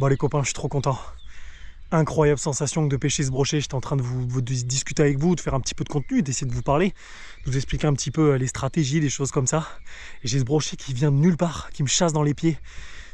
Bon les copains, je suis trop content. Incroyable sensation que de pêcher ce brochet. J'étais en train de vous discuter avec vous, de faire un petit peu de contenu, d'essayer de vous parler, de vous expliquer un petit peu les stratégies, des choses comme ça. Et j'ai ce brochet qui vient de nulle part, qui me chasse dans les pieds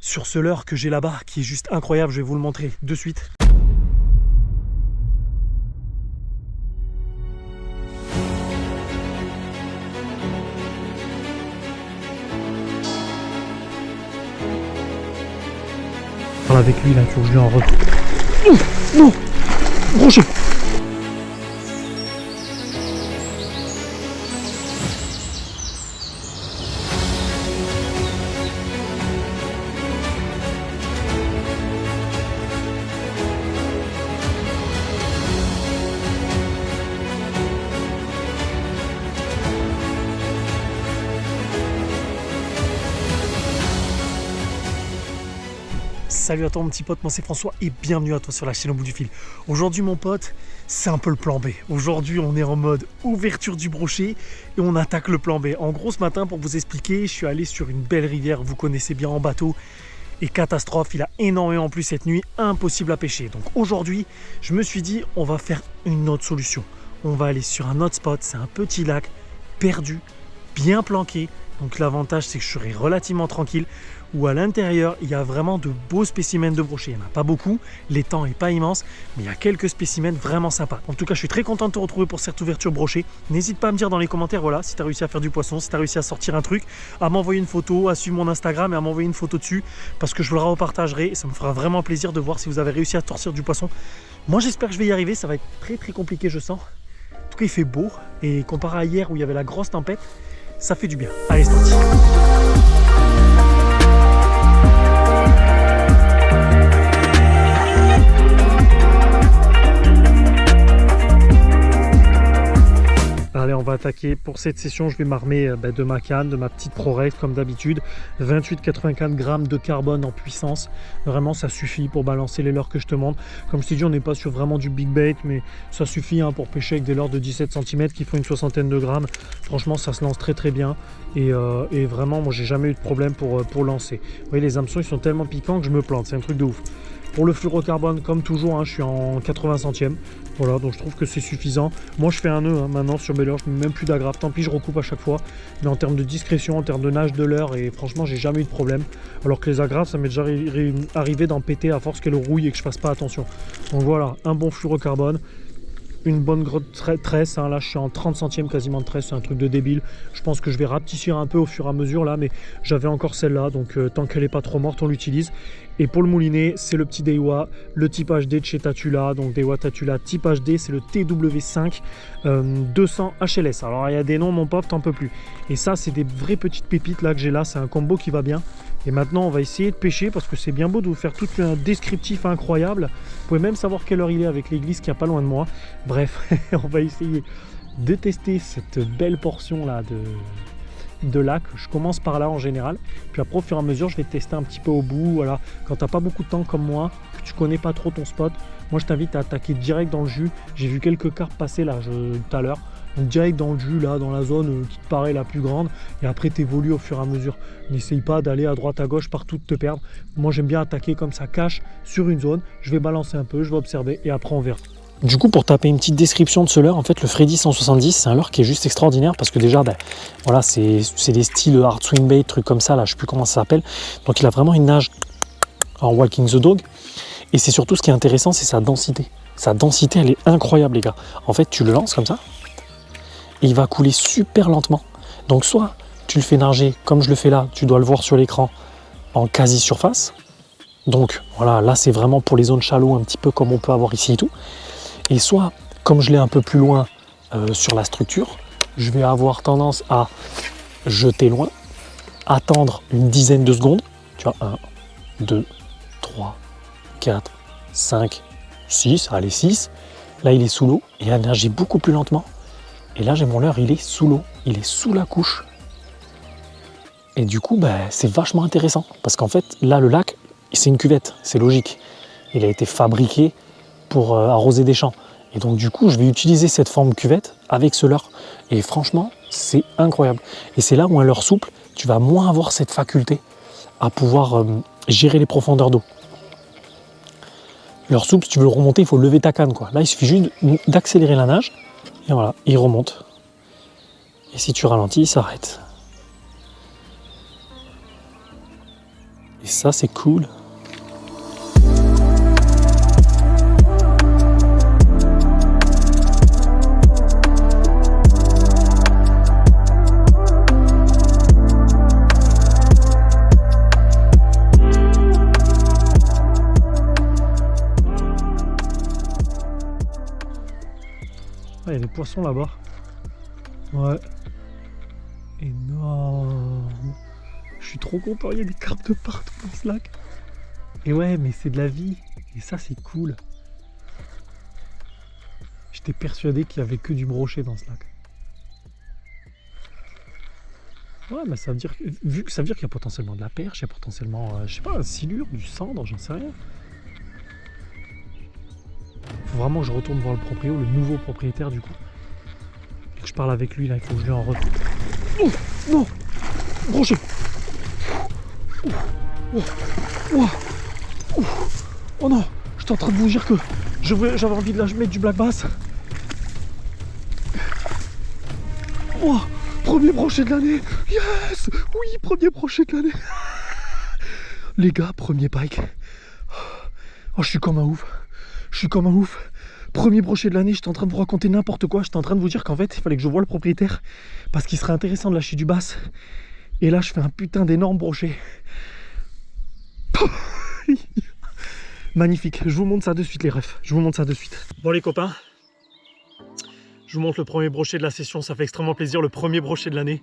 sur ce leurre que j'ai là-bas, qui est juste incroyable. Je vais vous le montrer de suite. Je parle avec lui là, il faut que je lui en retourne. Non, brochet. Salut à toi mon petit pote, moi c'est François et bienvenue à toi sur la chaîne au bout du fil. Aujourd'hui mon pote, c'est un peu le plan B. Aujourd'hui on est en mode ouverture du brochet et on attaque le plan B. En gros ce matin pour vous expliquer, je suis allé sur une belle rivière, vous connaissez bien, en bateau. Et catastrophe, il a énormément plu cette nuit, impossible à pêcher. Donc aujourd'hui, je me suis dit on va faire une autre solution. On va aller sur un autre spot, c'est un petit lac perdu, bien planqué. Donc l'avantage c'est que je serai relativement tranquille, où à l'intérieur il y a vraiment de beaux spécimens de brochet. Il n'y en a pas beaucoup, l'étang n'est pas immense, mais il y a quelques spécimens vraiment sympas. En tout cas je suis très content de te retrouver pour cette ouverture brochet. N'hésite pas à me dire dans les commentaires voilà, si tu as réussi à faire du poisson, si tu as réussi à sortir un truc, à m'envoyer une photo, à suivre mon Instagram et à m'envoyer une photo dessus, parce que je vous la repartagerai et ça me fera vraiment plaisir de voir si vous avez réussi à sortir du poisson. Moi j'espère que je vais y arriver, ça va être très compliqué je sens. En tout cas il fait beau et comparé à hier où il y avait la grosse tempête, ça fait du bien. Allez, c'est parti. Allez, on va attaquer. Pour cette session, je vais m'armer de ma canne, de ma petite ProRex comme d'habitude. 28,84 grammes de carbone en puissance. Vraiment, ça suffit pour balancer les leurres que je te montre. Comme je t'ai dit, on n'est pas sur vraiment du big bait, mais ça suffit pour pêcher avec des leurres de 17 cm qui font une soixantaine de grammes. Franchement, ça se lance très bien. Et vraiment, moi, j'ai jamais eu de problème pour lancer. Vous voyez, les hameçons, ils sont tellement piquants que je me plante. C'est un truc de ouf. Pour le fluorocarbone, comme toujours, je suis en 80 centièmes. Voilà, donc je trouve que c'est suffisant. Moi, je fais un nœud maintenant sur mes leurres. Je ne mets même plus d'agrafe. Tant pis, je recoupe à chaque fois. Mais en termes de discrétion, en termes de nage de leurre, et franchement, j'ai jamais eu de problème. Alors que les agrafes, ça m'est déjà arrivé d'en péter à force qu'elle rouille et que je fasse pas attention. Donc voilà, un bon fluorocarbone. Une bonne grosse tresse, là je suis en 30 centièmes quasiment de tresse, c'est un truc de débile. Je pense que je vais rapetisser un peu au fur et à mesure là, mais j'avais encore celle-là, donc tant qu'elle n'est pas trop morte, on l'utilise. Et pour le moulinet, c'est le petit Daiwa, le type HD de chez Tatula, donc Daiwa Tatula type HD, c'est le TW5 200 HLS. Alors il y a des noms, mon pote, t'en peux plus. Et ça, c'est des vraies petites pépites là que j'ai là, c'est un combo qui va bien. Et maintenant, on va essayer de pêcher parce que c'est bien beau de vous faire tout un descriptif incroyable. Vous pouvez même savoir quelle heure il est avec l'église qui est pas loin de moi. Bref, on va essayer de tester cette belle portion là de lac. Je commence par là en général. Puis après, au fur et à mesure, je vais tester un petit peu au bout. Voilà. Quand tu n'as pas beaucoup de temps comme moi, que tu connais pas trop ton spot, moi je t'invite à attaquer direct dans le jus. J'ai vu quelques carpes passer là tout à l'heure. Donc direct dans le jus, là, dans la zone qui te paraît la plus grande. Et après, tu évolues au fur et à mesure. N'essaye pas d'aller à droite, à gauche, partout de te perdre. Moi, j'aime bien attaquer comme ça, cache sur une zone. Je vais balancer un peu, je vais observer et après, on verra. Du coup, pour taper une petite description de ce leurre, en fait, le Freddy 170, c'est un leurre qui est juste extraordinaire parce que déjà, voilà, c'est des styles hard swing bait, trucs comme ça, là, je sais plus comment ça s'appelle. Donc, il a vraiment une nage en walking the dog. Et c'est surtout ce qui est intéressant, c'est sa densité. Sa densité, elle est incroyable, les gars. En fait, tu le lances comme ça. Et il va couler super lentement. Donc soit tu le fais nager comme je le fais là, tu dois le voir sur l'écran en quasi surface. Donc voilà, là c'est vraiment pour les zones shallow un petit peu comme on peut avoir ici et tout. Et soit comme je l'ai un peu plus loin sur la structure, je vais avoir tendance à jeter loin, attendre une dizaine de secondes. Tu vois, 1, 2, 3, 4, 5, 6, allez 6. Là il est sous l'eau et à nager beaucoup plus lentement. Et là, j'ai mon leurre, il est sous l'eau, il est sous la couche. Et du coup, c'est vachement intéressant. Parce qu'en fait, là, le lac, c'est une cuvette, c'est logique. Il a été fabriqué pour arroser des champs. Et donc, du coup, je vais utiliser cette forme cuvette avec ce leurre. Et franchement, c'est incroyable. Et c'est là où un leurre souple, tu vas moins avoir cette faculté à pouvoir gérer les profondeurs d'eau. Leur soupe, si tu veux le remonter, il faut lever ta canne, quoi. Là, il suffit juste d'accélérer la nage, et voilà, il remonte. Et si tu ralentis, il s'arrête. Et ça, c'est cool. Il y a des poissons là-bas. Ouais. Énorme. Je suis trop content, il y a des carpes de partout dans ce lac. Et ouais, mais c'est de la vie. Et ça, c'est cool. J'étais persuadé qu'il n'y avait que du brochet dans ce lac. Ouais, mais ça veut dire, ça veut dire qu'il y a potentiellement de la perche, il y a potentiellement, je sais pas, un silure, du cendre, j'en sais rien. Faut vraiment que je retourne voir le proprio, le nouveau propriétaire du coup. Et que je parle avec lui là, il faut que je lui en retourne. Oh non, brochet. Oh non, j'étais en train de vous dire que j'avais envie de la mettre du black bass. Oh, premier brochet de l'année. Yes, oui, premier brochet de l'année. Les gars, premier pike. Oh, je suis comme un ouf. Je suis comme un ouf. Premier brochet de l'année, j'étais en train de vous raconter n'importe quoi. J'étais en train de vous dire qu'en fait, il fallait que je voie le propriétaire parce qu'il serait intéressant de lâcher du bass. Et là, je fais un putain d'énorme brochet. Magnifique. Je vous montre ça de suite, les refs. Je vous montre ça de suite. Bon, les copains, je vous montre le premier brochet de la session. Ça fait extrêmement plaisir. Le premier brochet de l'année.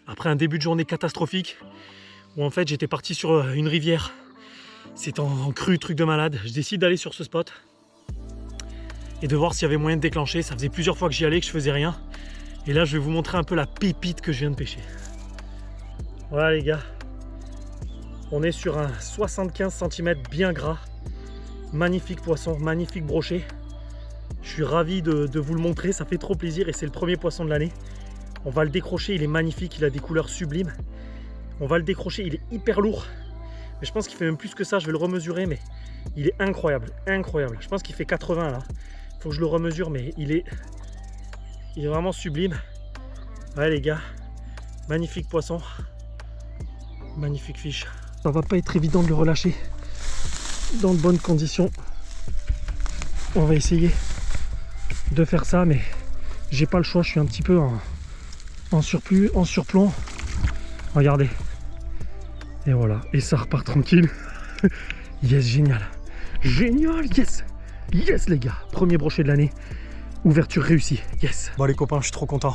Après un début de journée catastrophique où en fait, j'étais parti sur une rivière. C'est en crue, truc de malade. Je décide d'aller sur ce spot et de voir s'il y avait moyen de déclencher. Ça faisait plusieurs fois que j'y allais, que je faisais rien. Et là, je vais vous montrer un peu la pépite que je viens de pêcher. Voilà les gars. On est sur un 75 cm bien gras. Magnifique poisson, magnifique brochet. Je suis ravi de vous le montrer, ça fait trop plaisir et c'est le premier poisson de l'année. On va le décrocher, il est magnifique, il a des couleurs sublimes. On va le décrocher, il est hyper lourd. Mais je pense qu'il fait même plus que ça, je vais le remesurer, mais il est incroyable, incroyable. Je pense qu'il fait 80 là. Il faut que je le remesure, mais il est vraiment sublime. Ouais les gars, magnifique poisson, magnifique fiche. Ça va pas être évident de le relâcher dans de bonnes conditions. On va essayer de faire ça, mais j'ai pas le choix, je suis un petit peu en surplomb. Regardez. Et voilà, et ça repart tranquille. Yes, génial. Génial, yes. Yes les gars, premier brochet de l'année. Ouverture réussie, yes. Bon les copains, je suis trop content.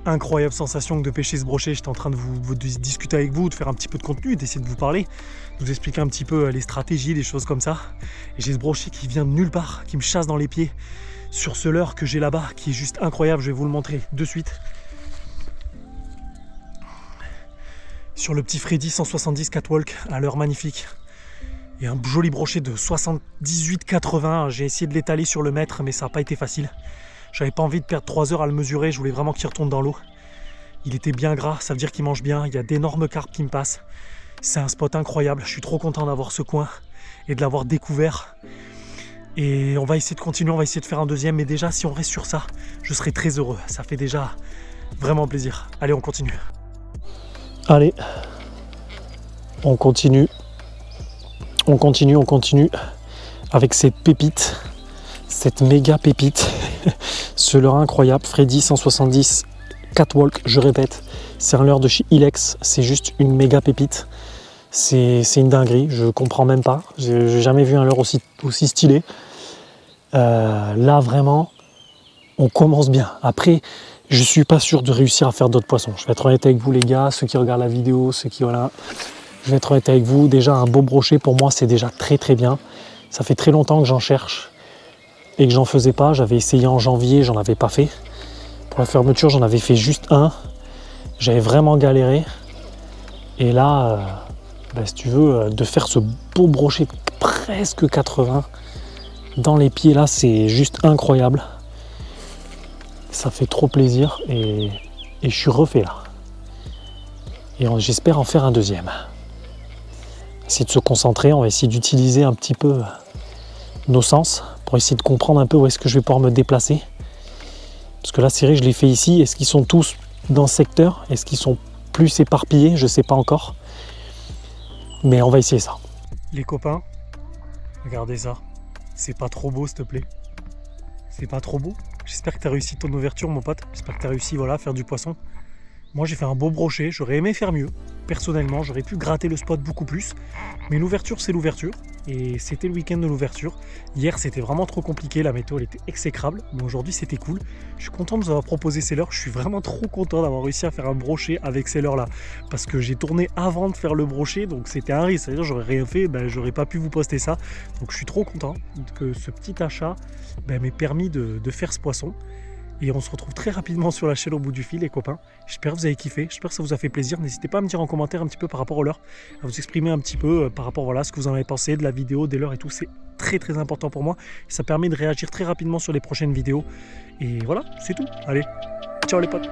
Incroyable sensation de pêcher ce brochet. J'étais en train de discuter avec vous, de faire un petit peu de contenu, d'essayer de vous parler, de vous expliquer un petit peu les stratégies, les choses comme ça. Et j'ai ce brochet qui vient de nulle part, qui me chasse dans les pieds sur ce leurre que j'ai là-bas, qui est juste incroyable. Je vais vous le montrer de suite. Sur le petit Freddy 170 catwalk, un leurre magnifique. Et un joli brochet de 78,80. J'ai essayé de l'étaler sur le mètre, mais ça n'a pas été facile. J'avais pas envie de perdre 3 heures à le mesurer, je voulais vraiment qu'il retourne dans l'eau. Il était bien gras, ça veut dire qu'il mange bien, il y a d'énormes carpes qui me passent. C'est un spot incroyable, je suis trop content d'avoir ce coin et de l'avoir découvert. Et on va essayer de continuer, on va essayer de faire un deuxième, mais déjà si on reste sur ça, je serai très heureux. Ça fait déjà vraiment plaisir. Allez, on continue. Allez, on continue. On continue avec cette pépite, cette méga pépite. Ce leurre incroyable, Freddy 170 catwalk, je répète, c'est un leurre de chez Ilex, c'est juste une méga pépite. C'est une dinguerie, je comprends même pas. J'ai jamais vu un leurre aussi stylé. Là vraiment, on commence bien. Après, je suis pas sûr de réussir à faire d'autres poissons. Je vais être honnête avec vous les gars, ceux qui regardent la vidéo, ceux qui voilà. Je vais être honnête avec vous, déjà un beau brochet pour moi c'est déjà très très bien. Ça fait très longtemps que j'en cherche et que j'en faisais pas. J'avais essayé en janvier, j'en avais pas fait. Pour la fermeture j'en avais fait juste un. J'avais vraiment galéré. Et là, si tu veux, de faire ce beau brochet de presque 80 dans les pieds là, c'est juste incroyable. Ça fait trop plaisir et je suis refait là. Et j'espère en faire un deuxième. Essayer de se concentrer, on va essayer d'utiliser un petit peu nos sens pour essayer de comprendre un peu où est-ce que je vais pouvoir me déplacer. Parce que là, c'est vrai que je les fais ici. Est-ce qu'ils sont tous dans ce secteur? Est-ce qu'ils sont plus éparpillés? Je ne sais pas encore. Mais on va essayer ça. Les copains, regardez ça. C'est pas trop beau, s'il te plaît. C'est pas trop beau. J'espère que tu as réussi ton ouverture, mon pote. J'espère que tu as réussi voilà, à faire du poisson. Moi, j'ai fait un beau brochet. J'aurais aimé faire mieux. Personnellement, j'aurais pu gratter le spot beaucoup plus. Mais l'ouverture, c'est l'ouverture. Et c'était le week-end de l'ouverture. Hier, c'était vraiment trop compliqué. La météo, elle était exécrable. Mais aujourd'hui, c'était cool. Je suis content de vous avoir proposé ces leurres. Je suis vraiment trop content d'avoir réussi à faire un brochet avec ces leurres-là. Parce que j'ai tourné avant de faire le brochet. Donc, c'était un risque. C'est-à-dire, j'aurais rien fait. J'aurais pas pu vous poster ça. Donc, je suis trop content que ce petit achat m'ait permis de faire ce poisson. Et on se retrouve très rapidement sur la chaîne au bout du fil, les copains. J'espère que vous avez kiffé, j'espère que ça vous a fait plaisir. N'hésitez pas à me dire en commentaire un petit peu par rapport aux leurres, à vous exprimer un petit peu par rapport à ce que vous en avez pensé de la vidéo, des leurres et tout. C'est très très important pour moi. Ça permet de réagir très rapidement sur les prochaines vidéos. Et voilà, c'est tout. Allez, ciao les potes.